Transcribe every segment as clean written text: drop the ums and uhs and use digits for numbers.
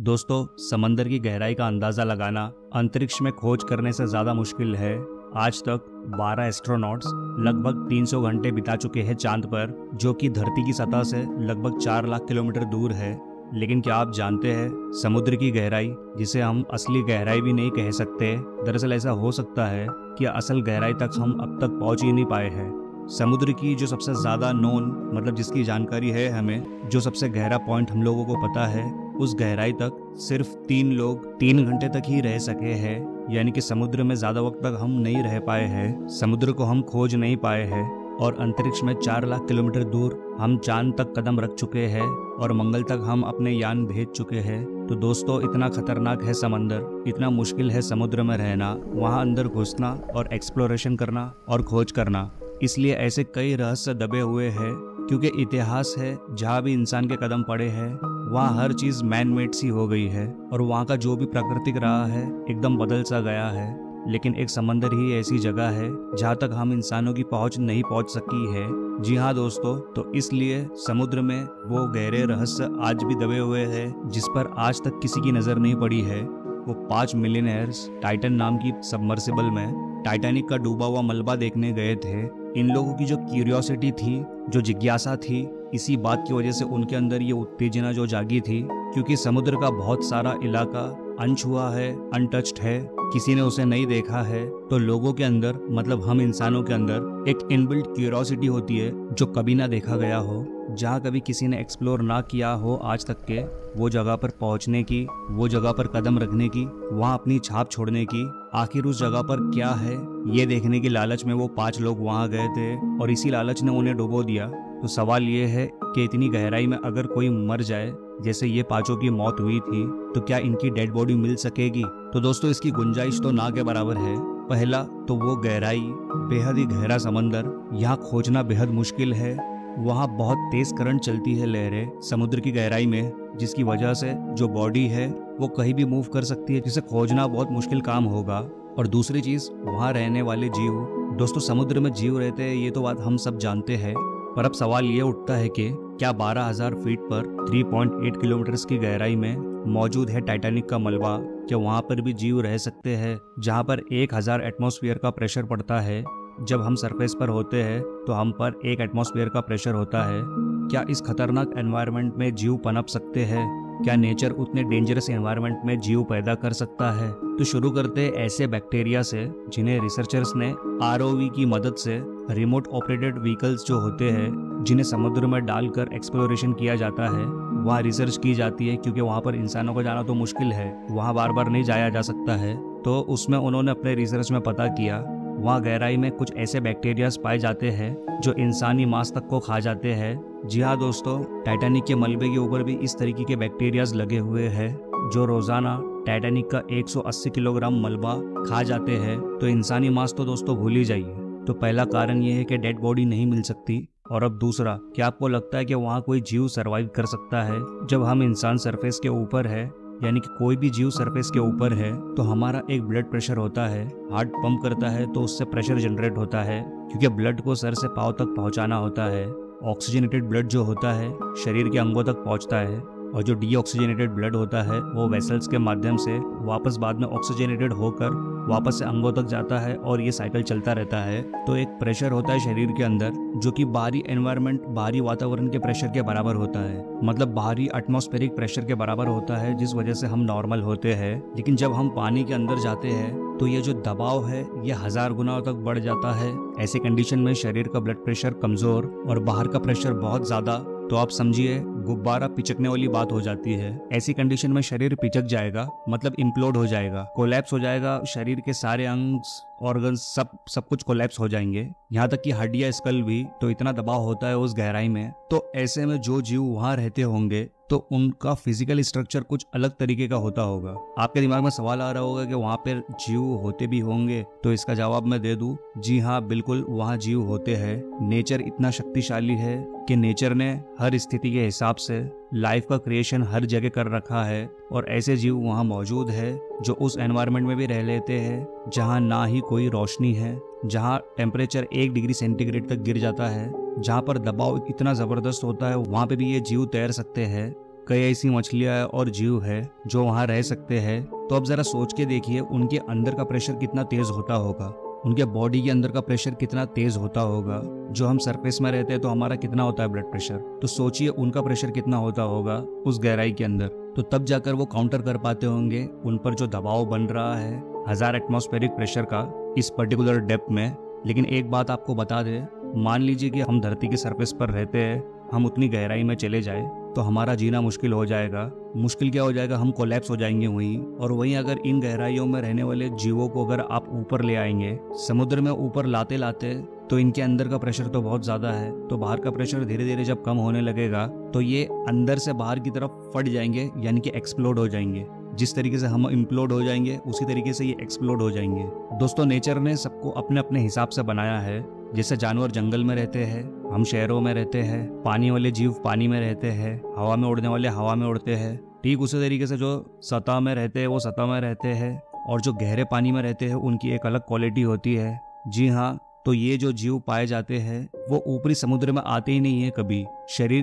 दोस्तों, समंदर की गहराई का अंदाजा लगाना अंतरिक्ष में खोज करने से ज्यादा मुश्किल है। आज तक 12 एस्ट्रोनॉट्स लगभग 300 घंटे बिता चुके हैं चांद पर, जो कि धरती की सतह से लगभग 4 लाख किलोमीटर दूर है। लेकिन क्या आप जानते हैं, समुद्र की गहराई, जिसे हम असली गहराई भी नहीं कह सकते, दरअसल ऐसा हो सकता है कि असल गहराई तक हम अब तक पहुंच ही नहीं पाए हैं। समुद्र की जो सबसे ज्यादा नोन, मतलब जिसकी जानकारी है हमें, जो सबसे गहरा पॉइंट हम लोगों को पता है, उस गहराई तक सिर्फ 3 लोग 3 घंटे तक ही रह सके हैं। यानी कि समुद्र में ज्यादा वक्त तक हम नहीं रह पाए हैं, समुद्र को हम खोज नहीं पाए हैं। और अंतरिक्ष में 4 लाख किलोमीटर दूर हम चांद तक कदम रख चुके हैं और मंगल तक हम अपने यान भेज चुके हैं। तो दोस्तों, इतना खतरनाक है समंदर, इतना मुश्किल है समुद्र में रहना, वहां अंदर घुसना और एक्सप्लोरेशन करना और खोज करना। इसलिए ऐसे कई रहस्य दबे हुए हैं, क्योंकि इतिहास है जहाँ भी इंसान के कदम पड़े हैं वहाँ हर चीज मैन मेड सी हो गई है और वहाँ का जो भी प्राकृतिक रहा है एकदम बदल सा गया है। लेकिन एक समंदर ही ऐसी जगह है जहाँ तक हम इंसानों की पहुँच नहीं पहुँच सकी है। जी हाँ दोस्तों, तो इसलिए समुद्र में वो गहरे रहस्य आज भी दबे हुए हैं जिस पर आज तक किसी की नजर नहीं पड़ी है। वो 5 मिलियनेयर्स टाइटन नाम की सबमर्सिबल में टाइटैनिक का डूबा हुआ मलबा देखने गए थे। इन लोगों की जो क्यूरियोसिटी थी, जो जिज्ञासा थी, इसी बात की वजह से उनके अंदर ये उत्तेजना जो जागी थी, क्योंकि समुद्र का बहुत सारा इलाका अनछुआ है, अनटच्ड है, किसी ने उसे नहीं देखा है। तो लोगों के अंदर, मतलब हम इंसानों के अंदर एक इनबिल्ट क्यूरियोसिटी होती है जो कभी ना देखा गया हो, जहाँ कभी किसी ने एक्सप्लोर ना किया हो आज तक के, वो जगह पर पहुँचने की, वो जगह पर कदम रखने की, वहाँ अपनी छाप छोड़ने की। आखिर उस जगह पर क्या है ये देखने की लालच में वो 5 लोग वहाँ गए थे और इसी लालच ने उन्हें डुबो दिया। तो सवाल ये है कि इतनी गहराई में अगर कोई मर जाए, जैसे ये 5 की मौत हुई थी, तो क्या इनकी डेड बॉडी मिल सकेगी? तो दोस्तों, इसकी गुंजाइश तो ना के बराबर है। पहला तो वो गहराई, बेहद ही गहरा समंदर, यहाँ खोजना बेहद मुश्किल है। वहाँ बहुत तेज करंट चलती है लहरें समुद्र की गहराई में, जिसकी वजह से जो बॉडी है वो कहीं भी मूव कर सकती है, जिसे खोजना बहुत मुश्किल काम होगा। और दूसरी चीज, वहाँ रहने वाले जीव, दोस्तों समुद्र में जीव रहते हैं, ये तो बात हम सब जानते हैं। पर अब सवाल ये उठता है कि क्या 12,000 फीट पर 3.8 किलोमीटर की गहराई में मौजूद है टाइटैनिक का मलबा, क्या वहाँ पर भी जीव रह सकते हैं, जहाँ पर 1000 एटमॉस्फेयर का प्रेशर पड़ता है? जब हम सरफेस पर होते हैं तो हम पर 1 एटमॉस्फेयर का प्रेशर होता है। क्या इस खतरनाक एनवायरनमेंट में जीव पनप सकते हैं? क्या नेचर उतने डेंजरस एनवायरनमेंट में जीव पैदा कर सकता है? तो शुरू करते हैं ऐसे बैक्टीरिया से जिन्हें रिसर्चर्स ने आरओवी की मदद से, रिमोट ऑपरेटेड व्हीकल्स जो होते हैं जिन्हें समुद्र में डालकर एक्सप्लोरेशन किया जाता है, वहाँ रिसर्च की जाती है, क्योंकि वहाँ पर इंसानों को जाना तो मुश्किल है, वहाँ बार बार नहीं जाया जा सकता है। तो उसमें उन्होंने अपने रिसर्च में पता किया, वहाँ गहराई में कुछ ऐसे बैक्टीरियाज पाए जाते हैं जो इंसानी मांस तक को खा जाते हैं। जी हाँ दोस्तों, टाइटैनिक के मलबे के ऊपर भी इस तरीके के बैक्टीरियाज लगे हुए हैं जो रोजाना टाइटैनिक का 180 किलोग्राम मलबा खा जाते हैं। तो इंसानी मांस तो दोस्तों भूल ही जाइए। तो पहला कारण ये है कि डेड बॉडी नहीं मिल सकती। और अब दूसरा, क्या आपको लगता है कि वहाँ कोई जीव सरवाइव कर सकता है? जब हम इंसान सरफेस के ऊपर है, यानी कि कोई भी जीव सरफेस के ऊपर है, तो हमारा एक ब्लड प्रेशर होता है, हार्ट पंप करता है तो उससे प्रेशर जनरेट होता है, क्योंकि ब्लड को सर से पांव तक पहुंचाना होता है। ऑक्सीजनेटेड ब्लड जो होता है शरीर के अंगों तक पहुंचता है, और जो डीऑक्सीजनेटेड ब्लड होता है वो वेसल्स के माध्यम से वापस बाद में ऑक्सीजनेटेड होकर वापस से अंगों तक जाता है, और ये साइकिल चलता रहता है। तो एक प्रेशर होता है शरीर के अंदर जो कि बाहरी एनवायरनमेंट, बाहरी वातावरण के प्रेशर के बराबर होता है, मतलब बाहरी एटमॉस्फेरिक प्रेशर के बराबर होता है, जिस वजह से हम नॉर्मल होते हैं। लेकिन जब हम पानी के अंदर जाते हैं तो ये जो दबाव है ये 1000 गुना तक बढ़ जाता है। ऐसे कंडीशन में शरीर का ब्लड प्रेशर कमजोर और बाहर का प्रेशर बहुत ज्यादा, तो आप समझिए गुब्बारा पिचकने वाली बात हो जाती है। ऐसी कंडीशन में शरीर पिचक जाएगा, मतलब इम्प्लोड हो जाएगा, कोलैप्स हो जाएगा। शरीर के सारे अंग, ऑर्गन्स, सब कुछ कोलैप्स हो जाएंगे, यहाँ तक कि हड्डियां, स्कल भी। तो इतना दबाव होता है उस गहराई में। तो ऐसे में जो जीव वहां रहते होंगे तो उनका फिजिकल स्ट्रक्चर कुछ अलग तरीके का होता होगा। आपके दिमाग में सवाल आ रहा होगा कि वहाँ पर जीव होते भी होंगे, तो इसका जवाब मैं दे दूं, जी हाँ बिल्कुल, वहाँ जीव होते हैं। नेचर इतना शक्तिशाली है कि नेचर ने हर स्थिति के हिसाब से लाइफ का क्रिएशन हर जगह कर रखा है, और ऐसे जीव वहाँ मौजूद है जो उस एनवायरनमेंट में भी रह लेते हैं जहाँ ना ही कोई रोशनी है, जहाँ टेम्परेचर 1 डिग्री सेंटीग्रेड तक गिर जाता है, जहाँ पर दबाव इतना जबरदस्त होता है, वहाँ पे भी ये जीव तैर सकते हैं। कई ऐसी मछलियां और जीव है जो वहां रह सकते हैं, तो अब जरा सोच के देखिए उनके अंदर का प्रेशर कितना तेज होता होगा, उनके बॉडी के अंदर का प्रेशर कितना तेज होता होगा। जो हम सरफेस में रहते हैं तो हमारा कितना होता है ब्लड प्रेशर, तो सोचिए उनका प्रेशर कितना होता होगा उस गहराई के अंदर। तो तब जाकर वो काउंटर कर पाते होंगे उन पर जो दबाव बन रहा है 1000 एटमॉस्फेरिक प्रेशर का इस पर्टिकुलर डेप्थ में। लेकिन एक बात आपको बता दे, मान लीजिए कि हम धरती के सरफेस पर रहते हैं, हम उतनी गहराई में चले जाए तो हमारा जीना मुश्किल हो जाएगा। मुश्किल क्या हो जाएगा, हम कोलैप्स हो जाएंगे वहीं। और वहीं अगर इन गहराइयों में रहने वाले जीवों को अगर आप ऊपर ले आएंगे, समुद्र में ऊपर लाते लाते, तो इनके अंदर का प्रेशर तो बहुत ज्यादा है, तो बाहर का प्रेशर धीरे धीरे जब कम होने लगेगा तो ये अंदर से बाहर की तरफ फट जाएंगे, यानी कि एक्सप्लोड हो जाएंगे। जिस तरीके से हम इम्प्लोड हो जाएंगे उसी तरीके से ये एक्सप्लोड हो जाएंगे। दोस्तों, नेचर ने सबको अपने अपने हिसाब से बनाया है। जैसे जानवर जंगल में रहते हैं, हम शहरों में रहते हैं, पानी वाले जीव पानी में रहते हैं, हवा में उड़ने वाले हवा में उड़ते हैं, ठीक उसी तरीके से जो सतह में रहते हैं वो सतह में रहते हैं, और जो गहरे पानी में रहते हैं उनकी एक अलग क्वालिटी होती है। जी हाँ, तो ये जो जीव पाए जाते हैं वो ऊपरी समुद्र में आते ही नहीं है कभी,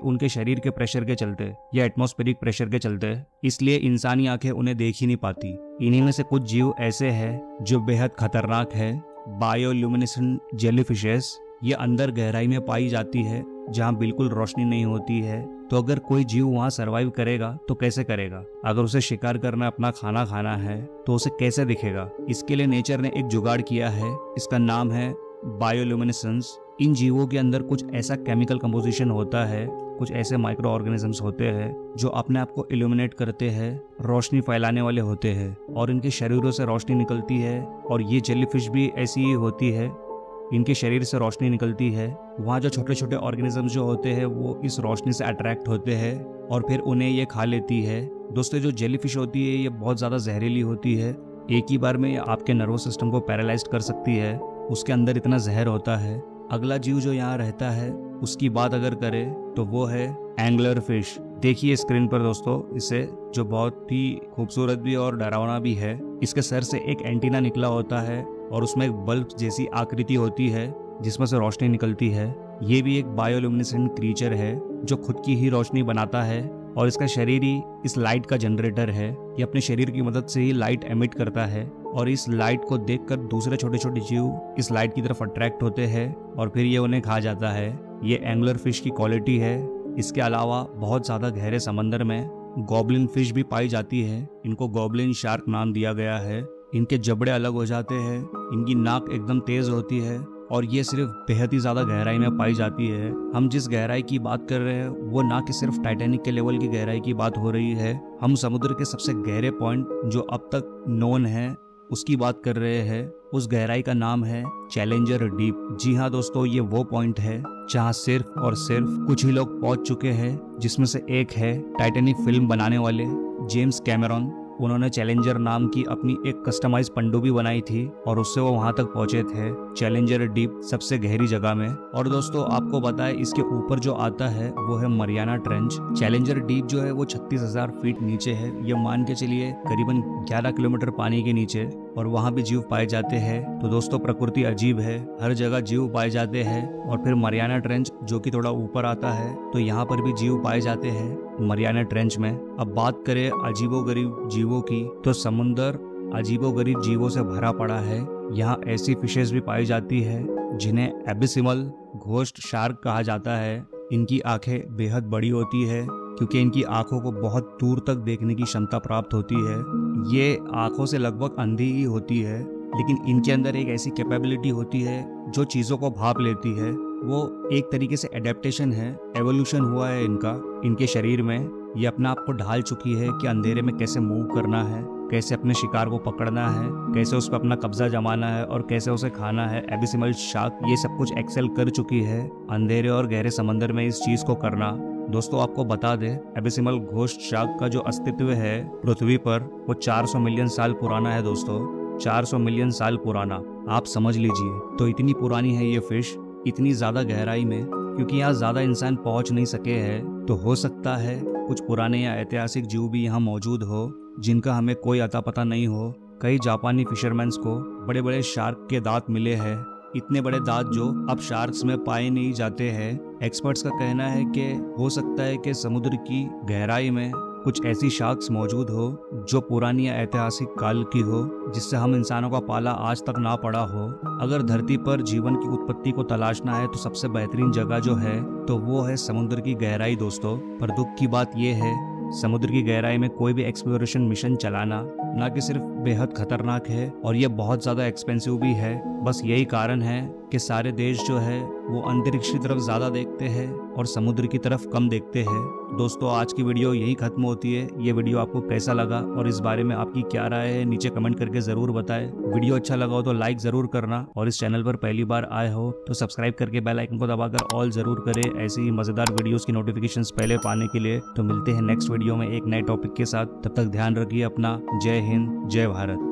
उनके शरीर के प्रेशर के चलते या एटमॉस्फेरिक प्रेशर के चलते, इसलिए इंसानी आंखें उन्हें देख ही नहीं पाती। इन्हीं में से कुछ जीव ऐसे हैं जो बेहद खतरनाक है, बायोल्यूमिनेसेंट जेलीफिशेस। ये अंदर गहराई में पाई जाती है जहाँ बिल्कुल रोशनी नहीं होती है। तो अगर कोई जीव वहाँ सरवाइव करेगा तो कैसे करेगा? अगर उसे शिकार करना, अपना खाना खाना है तो उसे कैसे दिखेगा? इसके लिए नेचर ने एक जुगाड़ किया है, इसका नाम है बायोल्यूमिनेसेंस। इन जीवों के अंदर कुछ ऐसा केमिकल कंपोजिशन होता है, कुछ ऐसे माइक्रो ऑर्गेनिजम्स होते हैं जो अपने आप को इल्यूमिनेट करते हैं, रोशनी फैलाने वाले होते हैं, और इनके शरीरों से रोशनी निकलती है। और ये जेलीफिश भी ऐसी ही होती है, इनके शरीर से रोशनी निकलती है। वहाँ जो छोटे छोटे ऑर्गेनिजम्स जो होते हैं वो इस रोशनी से अट्रैक्ट होते हैं और फिर उन्हें ये खा लेती है। दोस्तों, जो जेलीफिश होती है ये बहुत ज़्यादा जहरीली होती है, एक ही बार में आपके नर्वस सिस्टम को पैरालाइज कर सकती है, उसके अंदर इतना जहर होता है। अगला जीव जो यहाँ रहता है उसकी बात अगर करें तो वो है एंगलर फिश। देखिए स्क्रीन पर दोस्तों इसे, जो बहुत ही खूबसूरत भी और डरावना भी है। इसके सर से एक एंटीना निकला होता है और उसमें एक बल्ब जैसी आकृति होती है जिसमें से रोशनी निकलती है। ये भी एक बायोल्यूमिनेसेंट क्रीचर है जो खुद की ही रोशनी बनाता है, और इसका शरीर ही इस लाइट का जनरेटर है। ये अपने शरीर की मदद से ही लाइट एमिट करता है, और इस लाइट को देखकर दूसरे छोटे छोटे जीव इस लाइट की तरफ अट्रैक्ट होते हैं और फिर ये उन्हें खा जाता है। ये एंगलर फिश की क्वालिटी है। इसके अलावा बहुत ज्यादा गहरे समंदर में गॉबलिन फिश भी पाई जाती है। इनको गॉबलिन शार्क नाम दिया गया है। इनके जबड़े अलग हो जाते हैं, इनकी नाक एकदम तेज होती है, और ये सिर्फ बेहद ही ज्यादा गहराई में पाई जाती है। हम जिस गहराई की बात कर रहे हैं वो ना कि सिर्फ टाइटैनिक के लेवल की गहराई की बात हो रही है, हम समुद्र के सबसे गहरे पॉइंट जो अब तक नोन है उसकी बात कर रहे हैं। उस गहराई का नाम है चैलेंजर डीप। जी हाँ दोस्तों, ये वो पॉइंट है जहाँ सिर्फ और सिर्फ कुछ ही लोग पहुंच चुके हैं, जिसमें से एक है टाइटैनिक फिल्म बनाने वाले जेम्स कैमेरॉन। उन्होंने चैलेंजर नाम की अपनी एक कस्टमाइज पनडुब्बी बनाई थी और उससे वो वहां तक पहुंचे थे, चैलेंजर डीप, सबसे गहरी जगह में। और दोस्तों आपको बताए इसके ऊपर जो आता है वो है मरियाना ट्रेंच। चैलेंजर डीप जो है वो 36,000 फीट नीचे है, ये मान के चलिए करीबन 11 किलोमीटर पानी के नीचे, और वहाँ भी जीव पाए जाते हैं। तो दोस्तों प्रकृति अजीब है, हर जगह जीव पाए जाते हैं। और फिर मरियाना ट्रेंच जो कि थोड़ा ऊपर आता है, तो यहाँ पर भी जीव पाए जाते हैं मरियाना ट्रेंच में। अब बात करें अजीबोगरीब जीवों की, तो समुंदर अजीबोगरीब जीवों से भरा पड़ा है। यहाँ ऐसी फिशेस भी पाई जाती है जिन्हें एबिसिमल घोस्ट शार्क कहा जाता है। इनकी आंखें बेहद बड़ी होती है क्योंकि इनकी आंखों को बहुत दूर तक देखने की क्षमता प्राप्त होती है। ये आंखों से लगभग अंधी ही होती है, लेकिन इनके अंदर एक ऐसी कैपेबिलिटी होती है जो चीज़ों को भाप लेती है। वो एक तरीके से एडेप्टेशन है, एवोल्यूशन हुआ है इनके शरीर में। ये अपना आप को ढाल चुकी है कि अंधेरे में कैसे मूव करना है, कैसे अपने शिकार को पकड़ना है, कैसे उस पर अपना कब्जा जमाना है और कैसे उसे खाना है। एबिसिमल शार्क ये सब कुछ एक्सेल कर चुकी है अंधेरे और गहरे समंदर में इस चीज को करना। दोस्तों आपको बता दें, एबिसिमल घोस्ट शार्क का जो अस्तित्व है पृथ्वी पर वो 400 मिलियन साल पुराना है। दोस्तों 400 मिलियन साल पुराना, आप समझ लीजिए। तो इतनी पुरानी है ये फिश, इतनी ज्यादा गहराई में, क्योंकि यहाँ ज्यादा इंसान पहुंच नहीं सके हैं। तो हो सकता है कुछ पुराने या ऐतिहासिक जीव भी यहाँ मौजूद हो जिनका हमें कोई अता पता नहीं हो। कई जापानी फिशरमैन्स को बड़े बड़े शार्क के दांत मिले हैं इतने बड़े दांत जो अब शार्क्स में पाए नहीं जाते हैं। एक्सपर्ट्स का कहना है कि हो सकता है कि समुद्र की गहराई में कुछ ऐसी शार्क्स मौजूद हो जो पुरानी या ऐतिहासिक काल की हो, जिससे हम इंसानों का पाला आज तक ना पड़ा हो। अगर धरती पर जीवन की उत्पत्ति को तलाशना है तो सबसे बेहतरीन जगह जो है तो वो है समुद्र की गहराई दोस्तों। पर दुख की बात ये है, समुद्र की गहराई में कोई भी एक्सप्लोरेशन मिशन चलाना ना कि सिर्फ बेहद खतरनाक है और ये बहुत ज्यादा एक्सपेंसिव भी है। बस यही कारण है कि सारे देश जो है वो अंतरिक्ष की तरफ ज्यादा देखते हैं और समुद्र की तरफ कम देखते हैं। दोस्तों आज की वीडियो यही खत्म होती है। ये वीडियो आपको कैसा लगा और इस बारे में आपकी क्या राय है नीचे कमेंट करके जरूर बताएं। वीडियो अच्छा लगा हो तो लाइक जरूर करना और इस चैनल पर पहली बार आए हो तो सब्सक्राइब करके बेल आइकन को दबाकर ऑल जरूर करें ऐसी ही मजेदार वीडियोस की नोटिफिकेशंस पहले पाने के लिए। तो मिलते हैं नेक्स्ट वीडियो में एक नए टॉपिक के साथ। तब तक ध्यान रखिए अपना। जय हिंद, जय भारत।